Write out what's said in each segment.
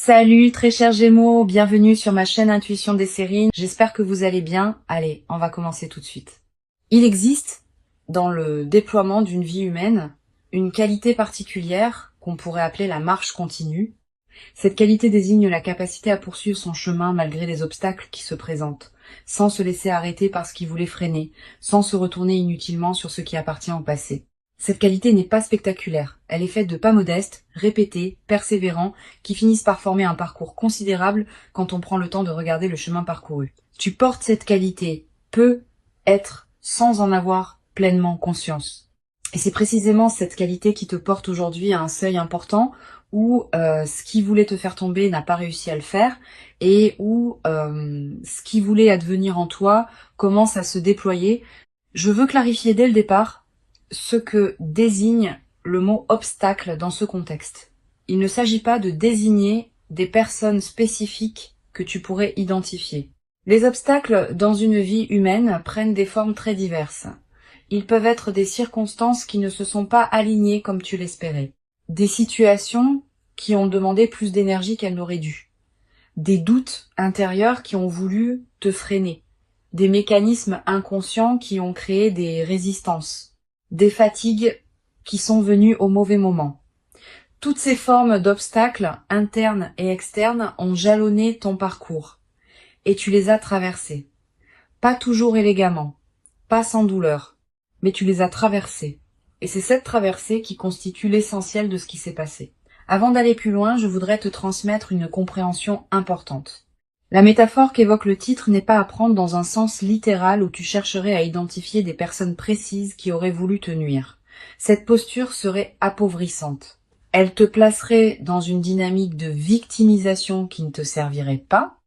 Salut très chers Gémeaux, bienvenue sur ma chaîne Intuition des séries. J'espère que vous allez bien. Allez, on va commencer tout de suite. Il existe, dans le déploiement d'une vie humaine, une qualité particulière qu'on pourrait appeler la marche continue. Cette qualité désigne la capacité à poursuivre son chemin malgré les obstacles qui se présentent, sans se laisser arrêter par ce qui voulait freiner, sans se retourner inutilement sur ce qui appartient au passé. Cette qualité n'est pas spectaculaire, elle est faite de pas modestes, répétés, persévérants, qui finissent par former un parcours considérable quand on prend le temps de regarder le chemin parcouru. Tu portes cette qualité, peut être sans en avoir pleinement conscience. Et c'est précisément cette qualité qui te porte aujourd'hui à un seuil important où ce qui voulait te faire tomber n'a pas réussi à le faire et où ce qui voulait advenir en toi commence à se déployer. Je veux clarifier dès le départ ce que désigne le mot obstacle dans ce contexte. Il ne s'agit pas de désigner des personnes spécifiques que tu pourrais identifier. Les obstacles dans une vie humaine prennent des formes très diverses. Ils peuvent être des circonstances qui ne se sont pas alignées comme tu l'espérais. Des situations qui ont demandé plus d'énergie qu'elles n'auraient dû. Des doutes intérieurs qui ont voulu te freiner. Des mécanismes inconscients qui ont créé des résistances. Des fatigues qui sont venues au mauvais moment. Toutes ces formes d'obstacles, internes et externes, ont jalonné ton parcours. Et tu les as traversés. Pas toujours élégamment, pas sans douleur, mais tu les as traversés. Et c'est cette traversée qui constitue l'essentiel de ce qui s'est passé. Avant d'aller plus loin, je voudrais te transmettre une compréhension importante. La métaphore qu'évoque le titre n'est pas à prendre dans un sens littéral où tu chercherais à identifier des personnes précises qui auraient voulu te nuire. Cette posture serait appauvrissante. Elle te placerait dans une dynamique de victimisation qui ne te servirait pas.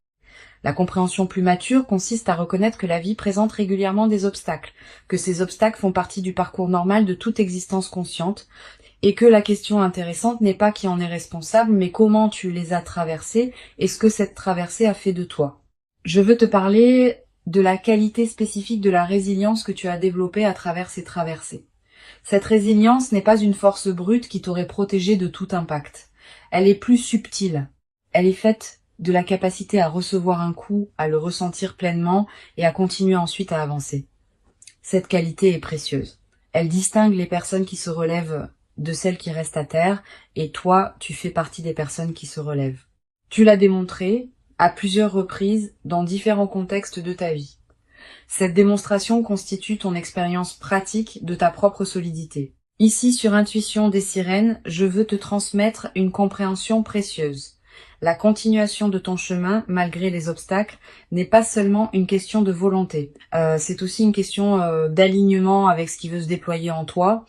La compréhension plus mature consiste à reconnaître que la vie présente régulièrement des obstacles, que ces obstacles font partie du parcours normal de toute existence consciente, et que la question intéressante n'est pas qui en est responsable, mais comment tu les as traversés et ce que cette traversée a fait de toi. Je veux te parler de la qualité spécifique de la résilience que tu as développée à travers ces traversées. Cette résilience n'est pas une force brute qui t'aurait protégé de tout impact. Elle est plus subtile. Elle est faite de la capacité à recevoir un coup, à le ressentir pleinement et à continuer ensuite à avancer. Cette qualité est précieuse. Elle distingue les personnes qui se relèvent de celles qui restent à terre, et toi, tu fais partie des personnes qui se relèvent. Tu l'as démontré à plusieurs reprises dans différents contextes de ta vie. Cette démonstration constitue ton expérience pratique de ta propre solidité. Ici, sur Intuition des sirènes, je veux te transmettre une compréhension précieuse. La continuation de ton chemin, malgré les obstacles, n'est pas seulement une question de volonté. C'est aussi une question d'alignement avec ce qui veut se déployer en toi.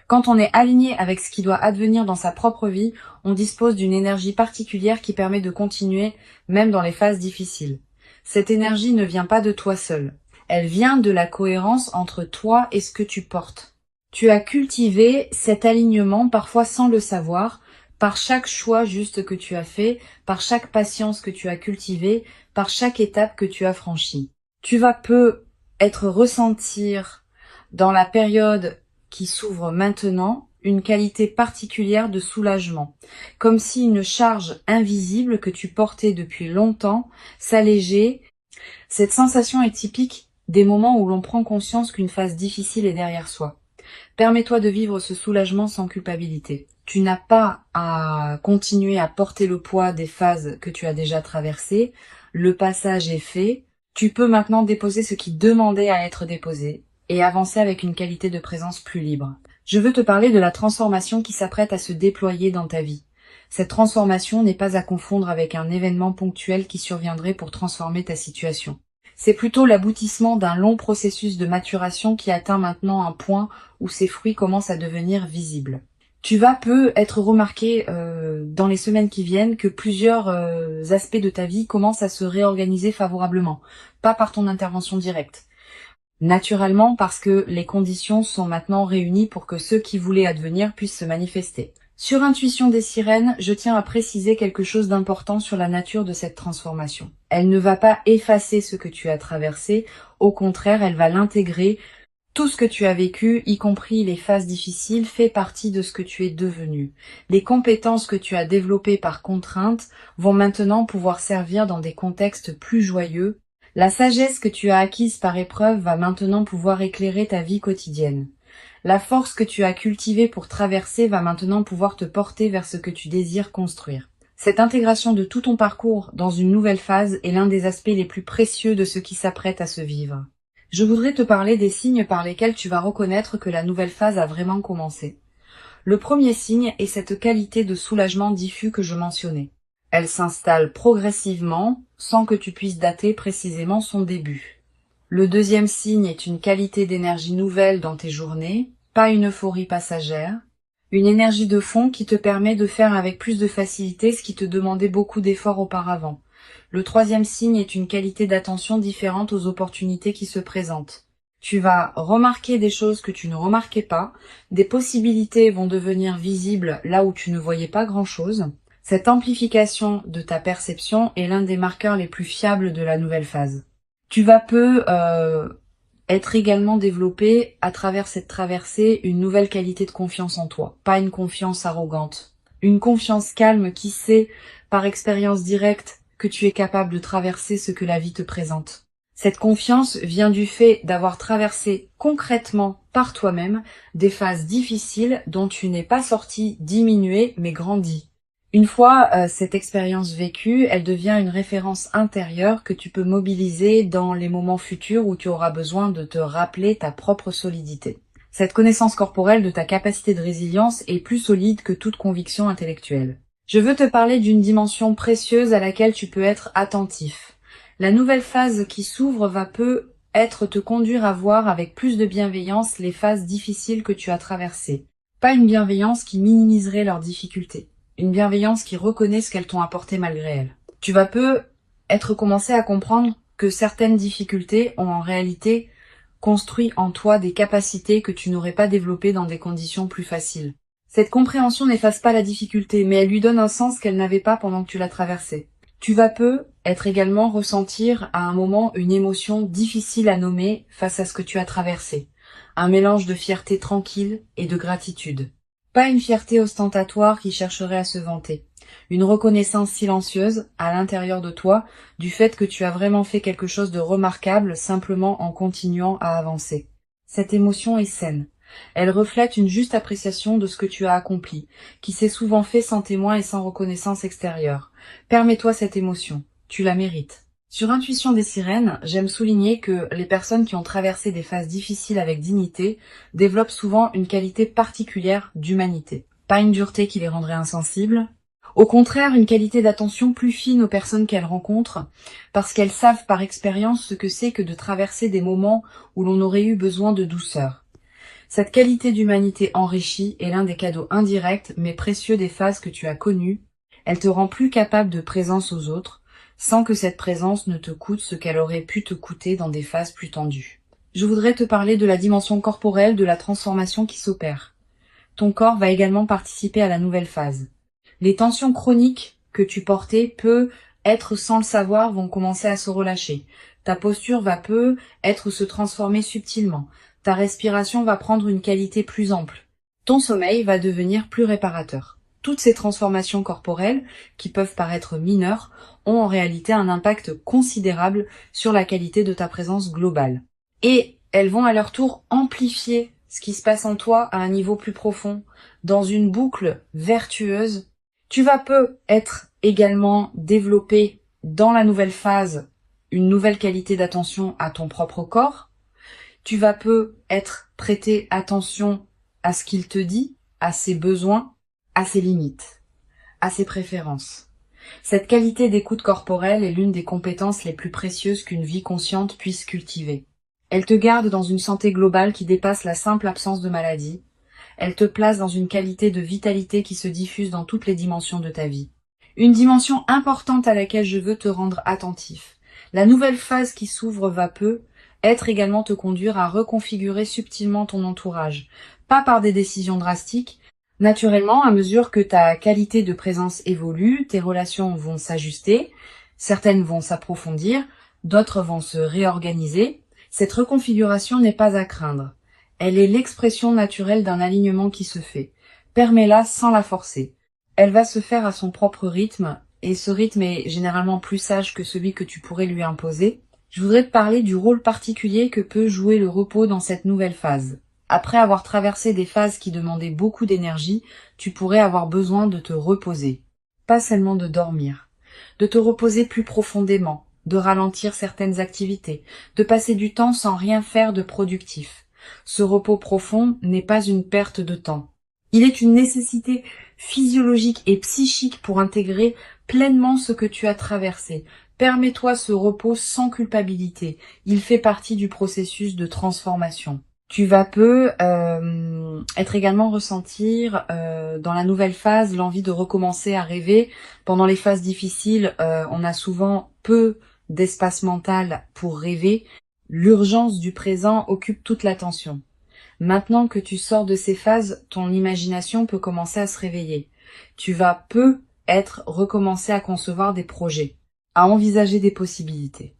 Quand on est aligné avec ce qui doit advenir dans sa propre vie, on dispose d'une énergie particulière qui permet de continuer même dans les phases difficiles. Cette énergie ne vient pas de toi seul. Elle vient de la cohérence entre toi et ce que tu portes. Tu as cultivé cet alignement parfois sans le savoir, par chaque choix juste que tu as fait, par chaque patience que tu as cultivée, par chaque étape que tu as franchie. Tu vas peu être ressentir dans la période qui s'ouvre maintenant une qualité particulière de soulagement, comme si une charge invisible que tu portais depuis longtemps s'allégeait. Cette sensation est typique des moments où l'on prend conscience qu'une phase difficile est derrière soi. Permets-toi de vivre ce soulagement sans culpabilité. Tu n'as pas à continuer à porter le poids des phases que tu as déjà traversées. Le passage est fait. Tu peux maintenant déposer ce qui demandait à être déposé et avancer avec une qualité de présence plus libre. Je veux te parler de la transformation qui s'apprête à se déployer dans ta vie. Cette transformation n'est pas à confondre avec un événement ponctuel qui surviendrait pour transformer ta situation. C'est plutôt l'aboutissement d'un long processus de maturation qui atteint maintenant un point où ses fruits commencent à devenir visibles. Tu vas peu être remarqué dans les semaines qui viennent que plusieurs aspects de ta vie commencent à se réorganiser favorablement, pas par ton intervention directe. Naturellement parce que les conditions sont maintenant réunies pour que ceux qui voulaient advenir puissent se manifester. Sur Intuition des sirènes, je tiens à préciser quelque chose d'important sur la nature de cette transformation. Elle ne va pas effacer ce que tu as traversé, au contraire, elle va l'intégrer Tout ce que tu as vécu, y compris les phases difficiles, fait partie de ce que tu es devenu. Les compétences que tu as développées par contrainte vont maintenant pouvoir servir dans des contextes plus joyeux. La sagesse que tu as acquise par épreuve va maintenant pouvoir éclairer ta vie quotidienne. La force que tu as cultivée pour traverser va maintenant pouvoir te porter vers ce que tu désires construire. Cette intégration de tout ton parcours dans une nouvelle phase est l'un des aspects les plus précieux de ce qui s'apprête à se vivre. Je voudrais te parler des signes par lesquels tu vas reconnaître que la nouvelle phase a vraiment commencé. Le premier signe est cette qualité de soulagement diffus que je mentionnais. Elle s'installe progressivement, sans que tu puisses dater précisément son début. Le deuxième signe est une qualité d'énergie nouvelle dans tes journées, pas une euphorie passagère, une énergie de fond qui te permet de faire avec plus de facilité ce qui te demandait beaucoup d'efforts auparavant. Le troisième signe est une qualité d'attention différente aux opportunités qui se présentent. Tu vas remarquer des choses que tu ne remarquais pas, des possibilités vont devenir visibles là où tu ne voyais pas grand-chose. Cette amplification de ta perception est l'un des marqueurs les plus fiables de la nouvelle phase. Tu vas être également développé à travers cette traversée une nouvelle qualité de confiance en toi, pas une confiance arrogante. Une confiance calme qui sait, par expérience directe, que tu es capable de traverser ce que la vie te présente. Cette confiance vient du fait d'avoir traversé concrètement par toi-même des phases difficiles dont tu n'es pas sorti diminué mais grandi. Une fois cette expérience vécue, elle devient une référence intérieure que tu peux mobiliser dans les moments futurs où tu auras besoin de te rappeler ta propre solidité. Cette connaissance corporelle de ta capacité de résilience est plus solide que toute conviction intellectuelle. Je veux te parler d'une dimension précieuse à laquelle tu peux être attentif. La nouvelle phase qui s'ouvre va peut-être te conduire à voir avec plus de bienveillance les phases difficiles que tu as traversées. Pas une bienveillance qui minimiserait leurs difficultés. Une bienveillance qui reconnaît ce qu'elles t'ont apporté malgré elles. Tu vas peut-être commencer à comprendre que certaines difficultés ont en réalité construit en toi des capacités que tu n'aurais pas développées dans des conditions plus faciles. Cette compréhension n'efface pas la difficulté, mais elle lui donne un sens qu'elle n'avait pas pendant que tu la traversais. Tu vas peut-être également ressentir à un moment une émotion difficile à nommer face à ce que tu as traversé. Un mélange de fierté tranquille et de gratitude. Pas une fierté ostentatoire qui chercherait à se vanter. Une reconnaissance silencieuse, à l'intérieur de toi, du fait que tu as vraiment fait quelque chose de remarquable simplement en continuant à avancer. Cette émotion est saine. Elle reflète une juste appréciation de ce que tu as accompli, qui s'est souvent fait sans témoin et sans reconnaissance extérieure. Permets-toi cette émotion. Tu la mérites. Sur Intuition des sirènes, j'aime souligner que les personnes qui ont traversé des phases difficiles avec dignité développent souvent une qualité particulière d'humanité. Pas une dureté qui les rendrait insensibles. Au contraire, une qualité d'attention plus fine aux personnes qu'elles rencontrent, parce qu'elles savent par expérience ce que c'est que de traverser des moments où l'on aurait eu besoin de douceur. Cette qualité d'humanité enrichie est l'un des cadeaux indirects mais précieux des phases que tu as connues. Elle te rend plus capable de présence aux autres, sans que cette présence ne te coûte ce qu'elle aurait pu te coûter dans des phases plus tendues. Je voudrais te parler de la dimension corporelle de la transformation qui s'opère. Ton corps va également participer à la nouvelle phase. Les tensions chroniques que tu portais peut-être sans le savoir vont commencer à se relâcher. Ta posture va peut-être se transformer subtilement. Ta respiration va prendre une qualité plus ample. Ton sommeil va devenir plus réparateur. Toutes ces transformations corporelles, qui peuvent paraître mineures, ont en réalité un impact considérable sur la qualité de ta présence globale. Et elles vont à leur tour amplifier ce qui se passe en toi à un niveau plus profond, dans une boucle vertueuse. Tu vas peut-être également développer dans la nouvelle phase une nouvelle qualité d'attention à ton propre corps. Tu vas peut-être prêter attention à ce qu'il te dit, à ses besoins, à ses limites, à ses préférences. Cette qualité d'écoute corporelle est l'une des compétences les plus précieuses qu'une vie consciente puisse cultiver. Elle te garde dans une santé globale qui dépasse la simple absence de maladie. Elle te place dans une qualité de vitalité qui se diffuse dans toutes les dimensions de ta vie. Une dimension importante à laquelle je veux te rendre attentif. La nouvelle phase qui s'ouvre va être également te conduire à reconfigurer subtilement ton entourage. Pas par des décisions drastiques. Naturellement, à mesure que ta qualité de présence évolue, tes relations vont s'ajuster, certaines vont s'approfondir, d'autres vont se réorganiser. Cette reconfiguration n'est pas à craindre. Elle est l'expression naturelle d'un alignement qui se fait. Permets-la sans la forcer. Elle va se faire à son propre rythme, et ce rythme est généralement plus sage que celui que tu pourrais lui imposer. Je voudrais te parler du rôle particulier que peut jouer le repos dans cette nouvelle phase. Après avoir traversé des phases qui demandaient beaucoup d'énergie, tu pourrais avoir besoin de te reposer. Pas seulement de dormir. De te reposer plus profondément, de ralentir certaines activités, de passer du temps sans rien faire de productif. Ce repos profond n'est pas une perte de temps. Il est une nécessité physiologique et psychique pour intégrer pleinement ce que tu as traversé. Permets-toi ce repos sans culpabilité. Il fait partie du processus de transformation. Tu vas être également ressentir dans la nouvelle phase l'envie de recommencer à rêver. Pendant les phases difficiles, on a souvent peu d'espace mental pour rêver. L'urgence du présent occupe toute l'attention. Maintenant que tu sors de ces phases, ton imagination peut commencer à se réveiller. Tu vas recommencer à concevoir des projets, à envisager des possibilités,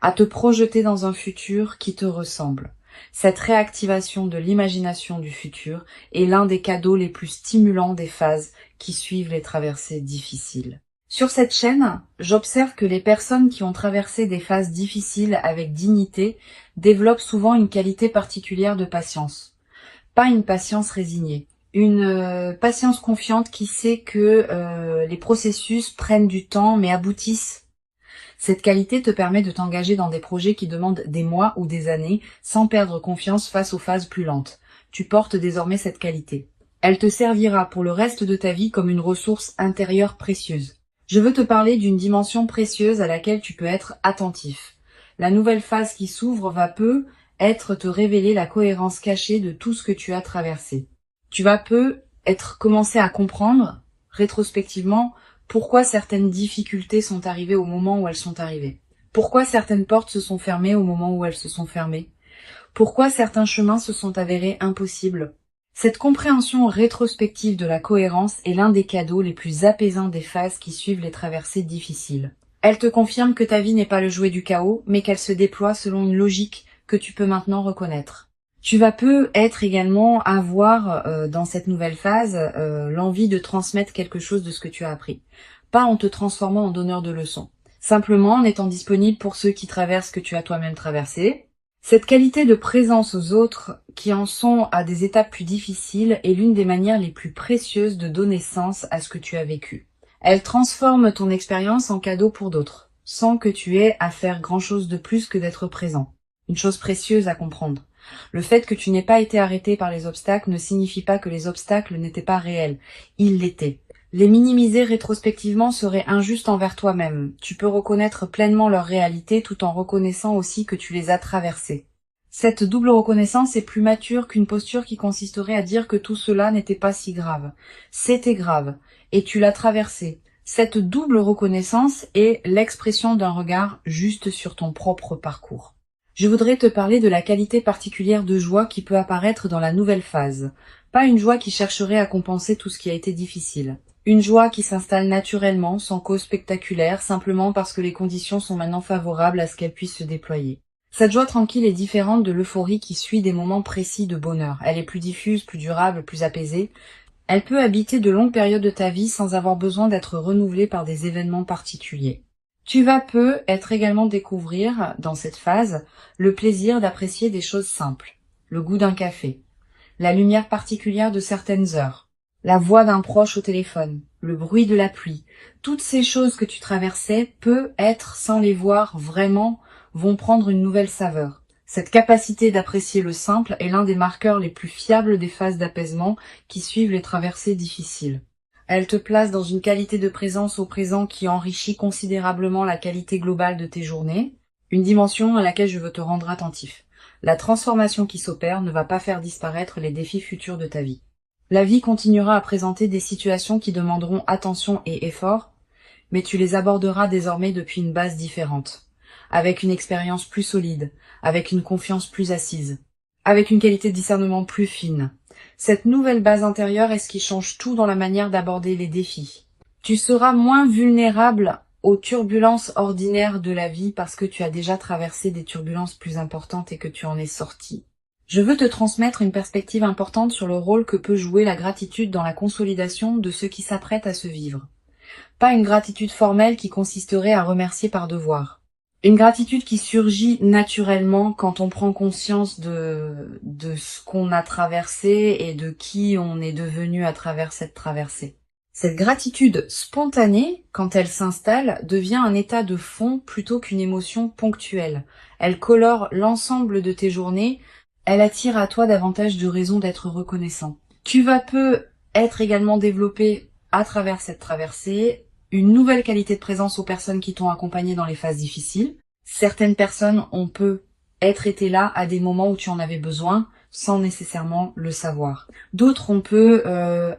à te projeter dans un futur qui te ressemble. Cette réactivation de l'imagination du futur est l'un des cadeaux les plus stimulants des phases qui suivent les traversées difficiles. Sur cette chaîne, j'observe que les personnes qui ont traversé des phases difficiles avec dignité développent souvent une qualité particulière de patience. Pas une patience résignée, une patience confiante qui sait que les processus prennent du temps mais aboutissent. Cette qualité te permet de t'engager dans des projets qui demandent des mois ou des années sans perdre confiance face aux phases plus lentes. Tu portes désormais cette qualité. Elle te servira pour le reste de ta vie comme une ressource intérieure précieuse. Je veux te parler d'une dimension précieuse à laquelle tu peux être attentif. La nouvelle phase qui s'ouvre va te révéler la cohérence cachée de tout ce que tu as traversé. Tu vas commencer à comprendre, rétrospectivement, pourquoi certaines difficultés sont arrivées au moment où elles sont arrivées. Pourquoi certaines portes se sont fermées au moment où elles se sont fermées. Pourquoi certains chemins se sont avérés impossibles. Cette compréhension rétrospective de la cohérence est l'un des cadeaux les plus apaisants des phases qui suivent les traversées difficiles. Elle te confirme que ta vie n'est pas le jouet du chaos, mais qu'elle se déploie selon une logique que tu peux maintenant reconnaître. Tu vas avoir dans cette nouvelle phase l'envie de transmettre quelque chose de ce que tu as appris. Pas en te transformant en donneur de leçons. Simplement en étant disponible pour ceux qui traversent ce que tu as toi-même traversé. Cette qualité de présence aux autres qui en sont à des étapes plus difficiles est l'une des manières les plus précieuses de donner sens à ce que tu as vécu. Elle transforme ton expérience en cadeau pour d'autres, sans que tu aies à faire grand-chose de plus que d'être présent. Une chose précieuse à comprendre. Le fait que tu n'aies pas été arrêté par les obstacles ne signifie pas que les obstacles n'étaient pas réels. Ils l'étaient. Les minimiser rétrospectivement serait injuste envers toi-même. Tu peux reconnaître pleinement leur réalité tout en reconnaissant aussi que tu les as traversés. Cette double reconnaissance est plus mature qu'une posture qui consisterait à dire que tout cela n'était pas si grave. C'était grave, et tu l'as traversé. Cette double reconnaissance est l'expression d'un regard juste sur ton propre parcours. Je voudrais te parler de la qualité particulière de joie qui peut apparaître dans la nouvelle phase. Pas une joie qui chercherait à compenser tout ce qui a été difficile. Une joie qui s'installe naturellement, sans cause spectaculaire, simplement parce que les conditions sont maintenant favorables à ce qu'elle puisse se déployer. Cette joie tranquille est différente de l'euphorie qui suit des moments précis de bonheur. Elle est plus diffuse, plus durable, plus apaisée. Elle peut habiter de longues périodes de ta vie sans avoir besoin d'être renouvelée par des événements particuliers. Tu vas être également découvrir, dans cette phase, le plaisir d'apprécier des choses simples. Le goût d'un café, la lumière particulière de certaines heures, la voix d'un proche au téléphone, le bruit de la pluie. Toutes ces choses que tu traversais, sans les voir vraiment, vont prendre une nouvelle saveur. Cette capacité d'apprécier le simple est l'un des marqueurs les plus fiables des phases d'apaisement qui suivent les traversées difficiles. Elle te place dans une qualité de présence au présent qui enrichit considérablement la qualité globale de tes journées, une dimension à laquelle je veux te rendre attentif. La transformation qui s'opère ne va pas faire disparaître les défis futurs de ta vie. La vie continuera à présenter des situations qui demanderont attention et effort, mais tu les aborderas désormais depuis une base différente, avec une expérience plus solide, avec une confiance plus assise, avec une qualité de discernement plus fine. Cette nouvelle base intérieure est ce qui change tout dans la manière d'aborder les défis. Tu seras moins vulnérable aux turbulences ordinaires de la vie parce que tu as déjà traversé des turbulences plus importantes et que tu en es sorti. Je veux te transmettre une perspective importante sur le rôle que peut jouer la gratitude dans la consolidation de ce qui s'apprête à se vivre. Pas une gratitude formelle qui consisterait à remercier par devoir. Une gratitude qui surgit naturellement quand on prend conscience de ce qu'on a traversé et de qui on est devenu à travers cette traversée. Cette gratitude spontanée, quand elle s'installe, devient un état de fond plutôt qu'une émotion ponctuelle. Elle colore l'ensemble de tes journées, elle attire à toi davantage de raisons d'être reconnaissant. Tu vas peu être également développé à travers cette traversée, une nouvelle qualité de présence aux personnes qui t'ont accompagné dans les phases difficiles. Certaines personnes ont pu être été là à des moments où tu en avais besoin, sans nécessairement le savoir. D'autres ont pu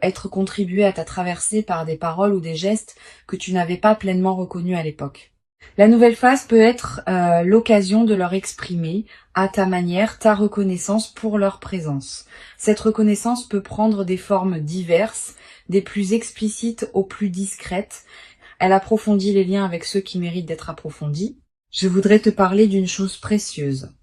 être contribués à ta traversée par des paroles ou des gestes que tu n'avais pas pleinement reconnus à l'époque. La nouvelle phase peut être l'occasion de leur exprimer à ta manière ta reconnaissance pour leur présence. Cette reconnaissance peut prendre des formes diverses, des plus explicites aux plus discrètes. Elle approfondit les liens avec ceux qui méritent d'être approfondis. Je voudrais te parler d'une chose précieuse.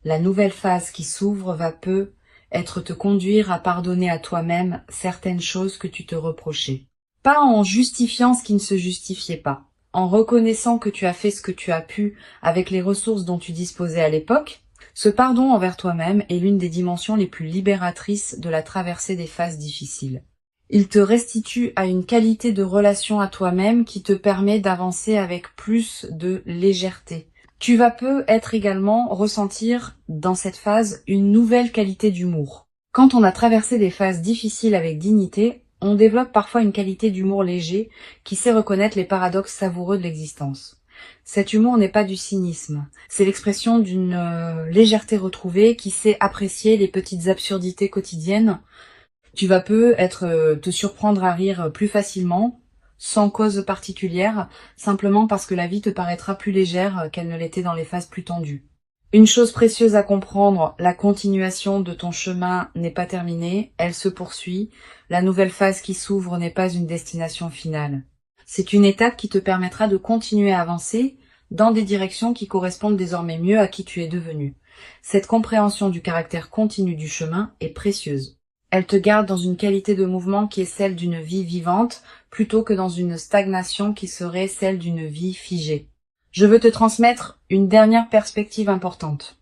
La nouvelle phase qui s'ouvre va peu être te conduire à pardonner à toi-même certaines choses que tu te reprochais. Pas en justifiant ce qui ne se justifiait pas, en reconnaissant que tu as fait ce que tu as pu avec les ressources dont tu disposais à l'époque. Ce pardon envers toi-même est l'une des dimensions les plus libératrices de la traversée des phases difficiles. Il te restitue à une qualité de relation à toi-même qui te permet d'avancer avec plus de légèreté. Tu vas peu être également ressentir dans cette phase une nouvelle qualité d'humour. Quand on a traversé des phases difficiles avec dignité, on développe parfois une qualité d'humour léger qui sait reconnaître les paradoxes savoureux de l'existence. Cet humour n'est pas du cynisme, c'est l'expression d'une légèreté retrouvée qui sait apprécier les petites absurdités quotidiennes. Tu vas peu te surprendre à rire plus facilement, sans cause particulière, simplement parce que la vie te paraîtra plus légère qu'elle ne l'était dans les phases plus tendues. Une chose précieuse à comprendre, la continuation de ton chemin n'est pas terminée, elle se poursuit. La nouvelle phase qui s'ouvre n'est pas une destination finale. C'est une étape qui te permettra de continuer à avancer dans des directions qui correspondent désormais mieux à qui tu es devenu. Cette compréhension du caractère continu du chemin est précieuse. Elle te garde dans une qualité de mouvement qui est celle d'une vie vivante, plutôt que dans une stagnation qui serait celle d'une vie figée. Je veux te transmettre une dernière perspective importante.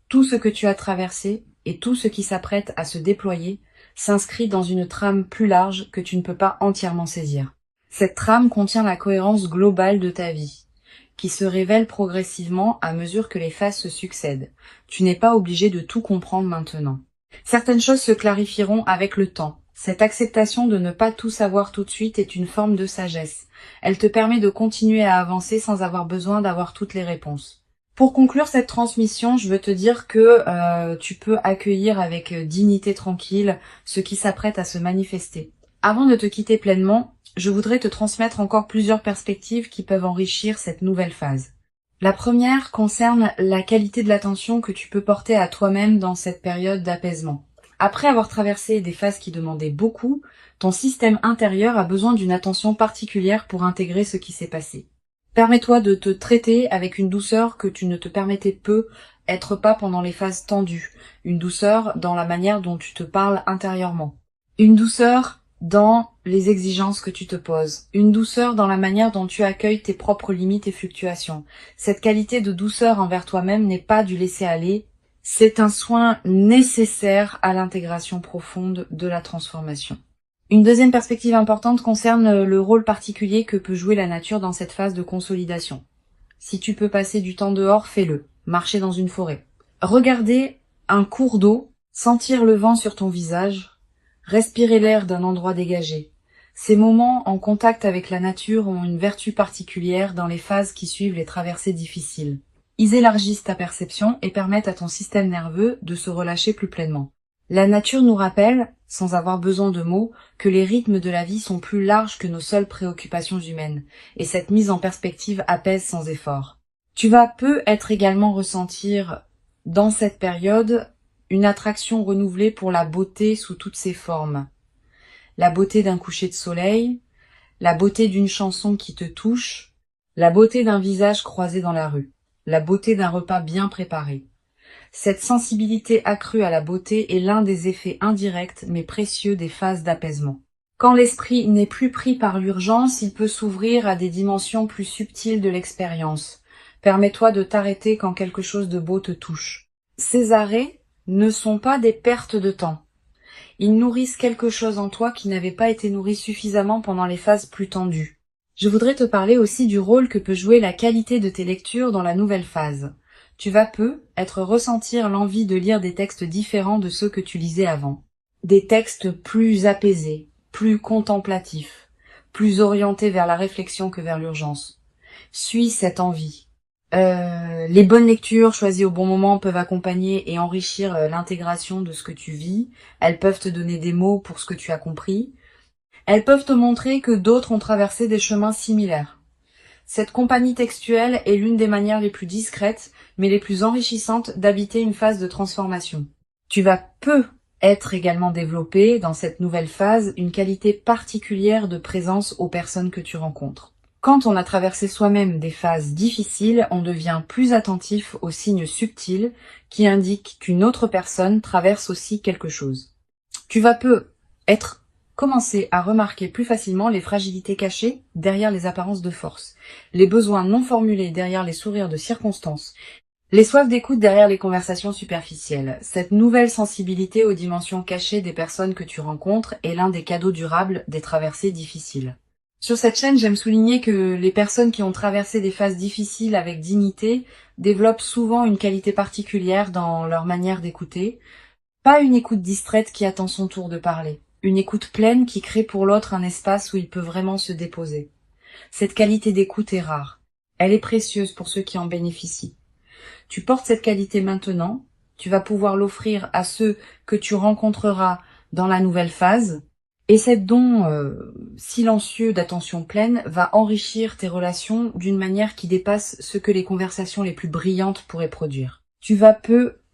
Tout ce que tu as traversé et tout ce qui s'apprête à se déployer s'inscrit dans une trame plus large que tu ne peux pas entièrement saisir. Cette trame contient la cohérence globale de ta vie, qui se révèle progressivement à mesure que les phases se succèdent. Tu n'es pas obligé de tout comprendre maintenant. Certaines choses se clarifieront avec le temps. Cette acceptation de ne pas tout savoir tout de suite est une forme de sagesse. Elle te permet de continuer à avancer sans avoir besoin d'avoir toutes les réponses. Pour conclure cette transmission, je veux te dire que tu peux accueillir avec dignité tranquille ce qui s'apprête à se manifester. Avant de te quitter pleinement, je voudrais te transmettre encore plusieurs perspectives qui peuvent enrichir cette nouvelle phase. La première concerne la qualité de l'attention que tu peux porter à toi-même dans cette période d'apaisement. Après avoir traversé des phases qui demandaient beaucoup, ton système intérieur a besoin d'une attention particulière pour intégrer ce qui s'est passé. Permets-toi de te traiter avec une douceur que tu ne te permettais peu être pas pendant les phases tendues, une douceur dans la manière dont tu te parles intérieurement, une douceur dans les exigences que tu te poses, une douceur dans la manière dont tu accueilles tes propres limites et fluctuations. Cette qualité de douceur envers toi-même n'est pas du laisser-aller, c'est un soin nécessaire à l'intégration profonde de la transformation. Une deuxième perspective importante concerne le rôle particulier que peut jouer la nature dans cette phase de consolidation. Si tu peux passer du temps dehors, fais-le. Marcher dans une forêt. Regarder un cours d'eau, sentir le vent sur ton visage, respirer l'air d'un endroit dégagé. Ces moments en contact avec la nature ont une vertu particulière dans les phases qui suivent les traversées difficiles. Ils élargissent ta perception et permettent à ton système nerveux de se relâcher plus pleinement. La nature nous rappelle, sans avoir besoin de mots, que les rythmes de la vie sont plus larges que nos seules préoccupations humaines, et cette mise en perspective apaise sans effort. Tu vas peu être également ressentir, dans cette période, une attraction renouvelée pour la beauté sous toutes ses formes. La beauté d'un coucher de soleil, la beauté d'une chanson qui te touche, la beauté d'un visage croisé dans la rue, la beauté d'un repas bien préparé. Cette sensibilité accrue à la beauté est l'un des effets indirects mais précieux des phases d'apaisement. Quand l'esprit n'est plus pris par l'urgence, il peut s'ouvrir à des dimensions plus subtiles de l'expérience. Permets-toi de t'arrêter quand quelque chose de beau te touche. Ces arrêts ne sont pas des pertes de temps. Ils nourrissent quelque chose en toi qui n'avait pas été nourri suffisamment pendant les phases plus tendues. Je voudrais te parler aussi du rôle que peut jouer la qualité de tes lectures dans la nouvelle phase. Tu vas ressentir l'envie de lire des textes différents de ceux que tu lisais avant. Des textes plus apaisés, plus contemplatifs, plus orientés vers la réflexion que vers l'urgence. Suis cette envie. Les bonnes lectures choisies au bon moment peuvent accompagner et enrichir l'intégration de ce que tu vis. Elles peuvent te donner des mots pour ce que tu as compris. Elles peuvent te montrer que d'autres ont traversé des chemins similaires. Cette compagnie textuelle est l'une des manières les plus discrètes, mais les plus enrichissantes d'habiter une phase de transformation. Tu vas être également développé dans cette nouvelle phase une qualité particulière de présence aux personnes que tu rencontres. Quand on a traversé soi-même des phases difficiles, on devient plus attentif aux signes subtils qui indiquent qu'une autre personne traverse aussi quelque chose. Tu vas commencer à remarquer plus facilement les fragilités cachées derrière les apparences de force, les besoins non formulés derrière les sourires de circonstance, les soifs d'écoute derrière les conversations superficielles. Cette nouvelle sensibilité aux dimensions cachées des personnes que tu rencontres est l'un des cadeaux durables des traversées difficiles. Sur cette chaîne, j'aime souligner que les personnes qui ont traversé des phases difficiles avec dignité développent souvent une qualité particulière dans leur manière d'écouter. Pas une écoute distraite qui attend son tour de parler. Une écoute pleine qui crée pour l'autre un espace où il peut vraiment se déposer. Cette qualité d'écoute est rare. Elle est précieuse pour ceux qui en bénéficient. Tu portes cette qualité maintenant, tu vas pouvoir l'offrir à ceux que tu rencontreras dans la nouvelle phase, et cet don silencieux d'attention pleine va enrichir tes relations d'une manière qui dépasse ce que les conversations les plus brillantes pourraient produire. Tu vas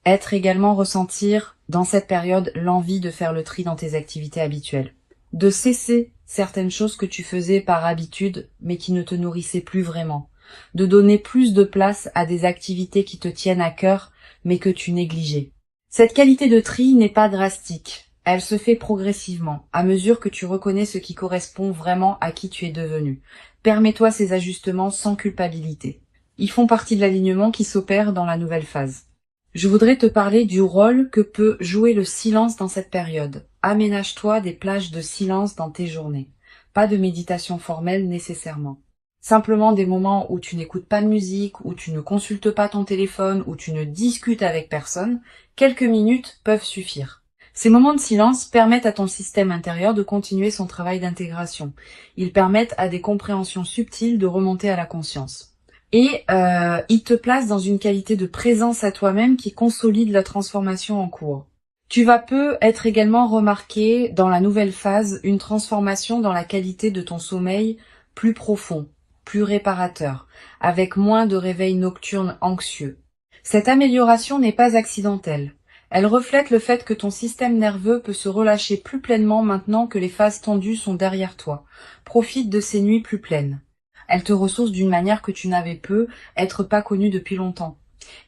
être également ressentir dans cette période l'envie de faire le tri dans tes activités habituelles, de cesser certaines choses que tu faisais par habitude mais qui ne te nourrissaient plus vraiment, de donner plus de place à des activités qui te tiennent à cœur mais que tu négligeais. Cette qualité de tri n'est pas drastique, elle se fait progressivement, à mesure que tu reconnais ce qui correspond vraiment à qui tu es devenu. Permets-toi ces ajustements sans culpabilité. Ils font partie de l'alignement qui s'opère dans la nouvelle phase. Je voudrais te parler du rôle que peut jouer le silence dans cette période. Aménage-toi des plages de silence dans tes journées. Pas de méditation formelle nécessairement. Simplement des moments où tu n'écoutes pas de musique, où tu ne consultes pas ton téléphone, où tu ne discutes avec personne. Quelques minutes peuvent suffire. Ces moments de silence permettent à ton système intérieur de continuer son travail d'intégration. Ils permettent à des compréhensions subtiles de remonter à la conscience. Et il te place dans une qualité de présence à toi-même qui consolide la transformation en cours. Tu vas être également remarqué dans la nouvelle phase une transformation dans la qualité de ton sommeil plus profond, plus réparateur, avec moins de réveils nocturnes anxieux. Cette amélioration n'est pas accidentelle. Elle reflète le fait que ton système nerveux peut se relâcher plus pleinement maintenant que les phases tendues sont derrière toi. Profite de ces nuits plus pleines. Elle te ressource d'une manière que tu n'avais être pas connue depuis longtemps.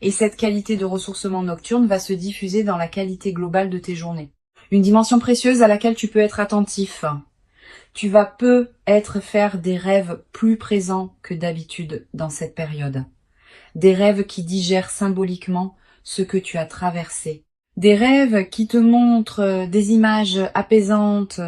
Et cette qualité de ressourcement nocturne va se diffuser dans la qualité globale de tes journées. Une dimension précieuse à laquelle tu peux être attentif. Tu vas faire des rêves plus présents que d'habitude dans cette période. Des rêves qui digèrent symboliquement ce que tu as traversé. Des rêves qui te montrent des images apaisantes,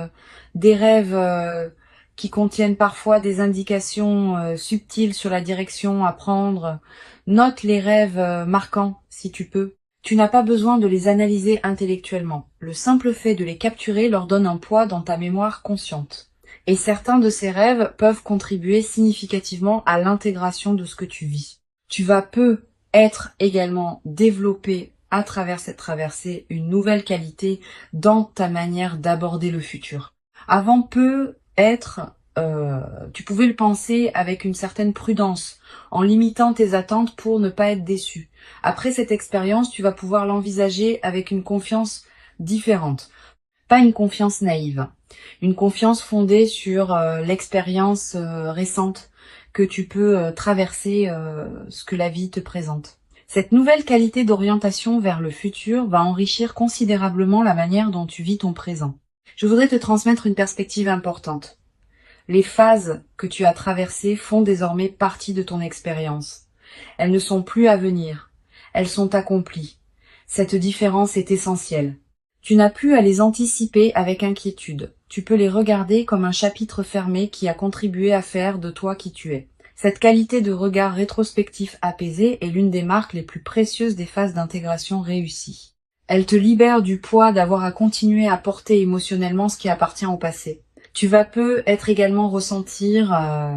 des rêves qui contiennent parfois des indications subtiles sur la direction à prendre. Note les rêves marquants, si tu peux. Tu n'as pas besoin de les analyser intellectuellement. Le simple fait de les capturer leur donne un poids dans ta mémoire consciente. Et certains de ces rêves peuvent contribuer significativement à l'intégration de ce que tu vis. Tu vas être également développé à travers cette traversée une nouvelle qualité dans ta manière d'aborder le futur. Avant tu pouvais le penser avec une certaine prudence, en limitant tes attentes pour ne pas être déçu. Après cette expérience, tu vas pouvoir l'envisager avec une confiance différente. Pas une confiance naïve, une confiance fondée sur l'expérience récente que tu peux traverser ce que la vie te présente. Cette nouvelle qualité d'orientation vers le futur va enrichir considérablement la manière dont tu vis ton présent. Je voudrais te transmettre une perspective importante. Les phases que tu as traversées font désormais partie de ton expérience. Elles ne sont plus à venir. Elles sont accomplies. Cette différence est essentielle. Tu n'as plus à les anticiper avec inquiétude. Tu peux les regarder comme un chapitre fermé qui a contribué à faire de toi qui tu es. Cette qualité de regard rétrospectif apaisé est l'une des marques les plus précieuses des phases d'intégration réussies. Elle te libère du poids d'avoir à continuer à porter émotionnellement ce qui appartient au passé. Tu vas être également ressentir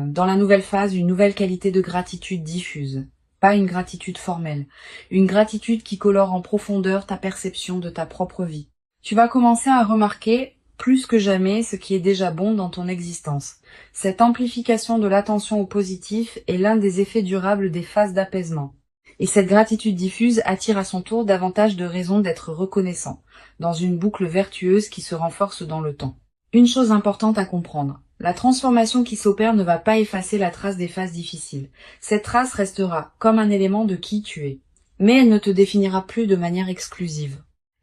dans la nouvelle phase une nouvelle qualité de gratitude diffuse. Pas une gratitude formelle, une gratitude qui colore en profondeur ta perception de ta propre vie. Tu vas commencer à remarquer plus que jamais ce qui est déjà bon dans ton existence. Cette amplification de l'attention au positif est l'un des effets durables des phases d'apaisement. Et cette gratitude diffuse attire à son tour davantage de raisons d'être reconnaissant, dans une boucle vertueuse qui se renforce dans le temps. Une chose importante à comprendre, la transformation qui s'opère ne va pas effacer la trace des phases difficiles. Cette trace restera comme un élément de qui tu es, mais elle ne te définira plus de manière exclusive.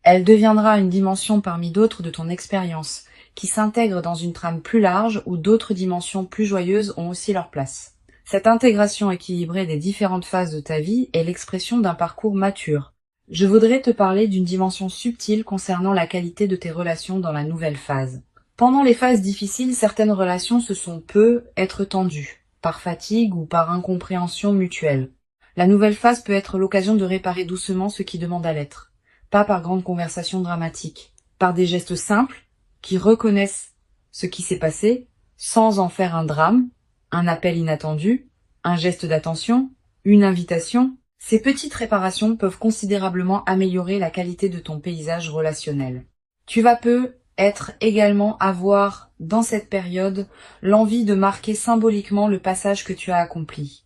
Elle deviendra une dimension parmi d'autres de ton expérience, qui s'intègre dans une trame plus large où d'autres dimensions plus joyeuses ont aussi leur place. Cette intégration équilibrée des différentes phases de ta vie est l'expression d'un parcours mature. Je voudrais te parler d'une dimension subtile concernant la qualité de tes relations dans la nouvelle phase. Pendant les phases difficiles, certaines relations peut être tendues, par fatigue ou par incompréhension mutuelle. La nouvelle phase peut être l'occasion de réparer doucement ce qui demande à l'être. Pas par grandes conversations dramatiques, par des gestes simples qui reconnaissent ce qui s'est passé sans en faire un drame, un appel inattendu, un geste d'attention, une invitation. Ces petites réparations peuvent considérablement améliorer la qualité de ton paysage relationnel. Tu vas également avoir dans cette période l'envie de marquer symboliquement le passage que tu as accompli.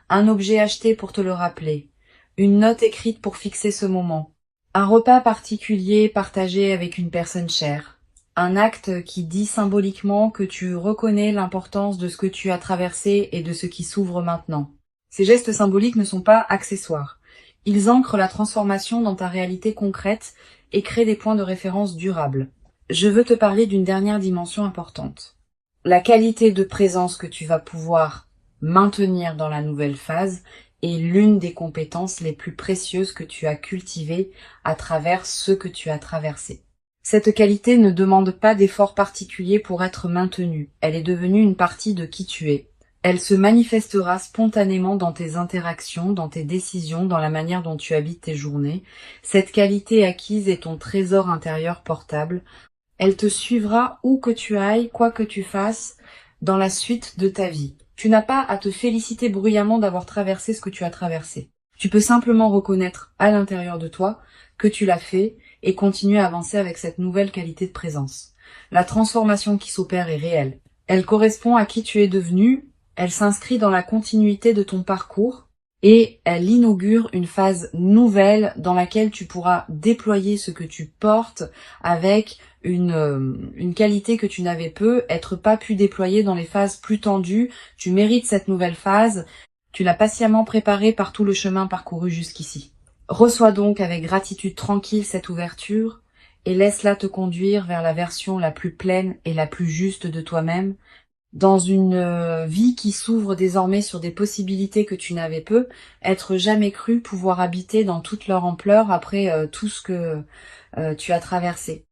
Un objet acheté pour te le rappeler, une note écrite pour fixer ce moment, un repas particulier partagé avec une personne chère, un acte qui dit symboliquement que tu reconnais l'importance de ce que tu as traversé et de ce qui s'ouvre maintenant. Ces gestes symboliques ne sont pas accessoires. Ils ancrent la transformation dans ta réalité concrète et créent des points de référence durables. Je veux te parler d'une dernière dimension importante. La qualité de présence que tu vas pouvoir maintenir dans la nouvelle phase est l'une des compétences les plus précieuses que tu as cultivées à travers ce que tu as traversé. Cette qualité ne demande pas d'effort particulier pour être maintenue. Elle est devenue une partie de qui tu es. Elle se manifestera spontanément dans tes interactions, dans tes décisions, dans la manière dont tu habites tes journées. Cette qualité acquise est ton trésor intérieur portable. Elle te suivra où que tu ailles, quoi que tu fasses, dans la suite de ta vie. Tu n'as pas à te féliciter bruyamment d'avoir traversé ce que tu as traversé. Tu peux simplement reconnaître à l'intérieur de toi que tu l'as fait et continuer à avancer avec cette nouvelle qualité de présence. La transformation qui s'opère est réelle. Elle correspond à qui tu es devenu, elle s'inscrit dans la continuité de ton parcours et elle inaugure une phase nouvelle dans laquelle tu pourras déployer ce que tu portes avec une qualité que tu n'avais pas pu déployer dans les phases plus tendues. Tu mérites cette nouvelle phase, tu l'as patiemment préparée par tout le chemin parcouru jusqu'ici. Reçois donc avec gratitude tranquille cette ouverture et laisse-la te conduire vers la version la plus pleine et la plus juste de toi-même, dans une vie qui s'ouvre désormais sur des possibilités que tu n'avais être jamais cru pouvoir habiter dans toute leur ampleur après tout ce que tu as traversé.